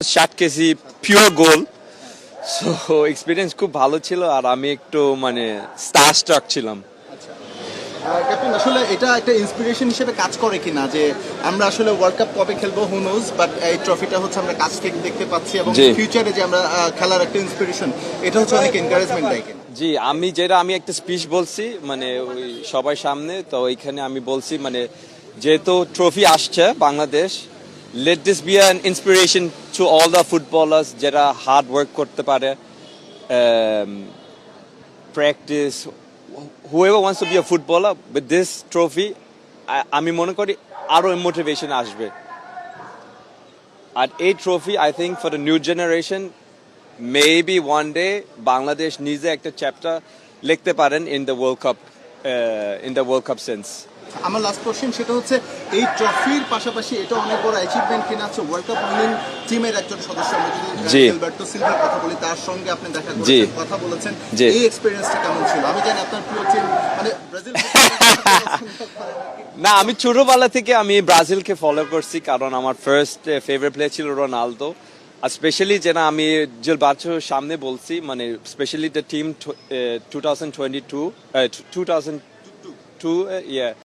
60 KG pure গোল। So experience খুব ভালো ছিল, আর আমি একটু মানে স্টার স্ট্রাক ছিলাম। ক্যাপ্টেন, আসলে এটা একটা ইন্সপিরেশন হিসেবে কাজ করে কিনা যে আমরা আসলে ওয়ার্ল্ড কাপ কবে খেলবো হু নোজ, বাট এই ট্রফিটা হচ্ছে আমরা কাছ থেকে দেখতে পাচ্ছি এবং জি। ফিউচারে যে আমরা খেলার একটা ইন্সপিরেশন, এটা হচ্ছে অনেক এনকারেজমেন্ট দেয় কিনা? জি, আমি একটা স্পিচ বলছি মানে ওই সবার সামনে, তো ওইখানে আমি বলছি মানে যেহেতু ট্রফি আসছে Bangladesh, let this be an inspiration to all the footballers যারা হার্ড ওয়ার্ক করতে পারে, practice, whoever wants to be a footballer with this trophy, আমি মনে করি আরো মোটিভেশন আসবে। আর এই trophy I think for the new generation, maybe one day Bangladesh নিজে একটা চ্যাপ্টার লিখতে পারেন in the world cup sense. আমার লাস্ট কোশ্চেন সেটা হচ্ছে এই ট্রফির পাশাপাশি এটা অনেক বড় অ্যাচিভমেন্ট কিনা হচ্ছে ওয়ার্ল্ড কাপ উইনিং টিমের একজন সদস্য, আমরা যদি জি। গিলবার্টো সিলভার কথা বলি, তার সঙ্গে আপনি দেখা জি। করেছেন, কথা বলেছেন, জি। এই এক্সপেরিয়েন্সটা কেমন ছিল? আমি জানি আপনার প্রিয় টিম মানে ব্রাজিল। না, আমি ছোটবেলা থেকে আমি ব্রাজিলকে ফলো করছি, কারণ আমার ফার্স্ট ফেভারিট প্লেয়ার ছিল রোনালদো। আর স্পেশালি যেটা আমি জিলবার্টোর সামনে বলছি, মানে স্পেশালি দ্য টিম 2022 2002, yeah,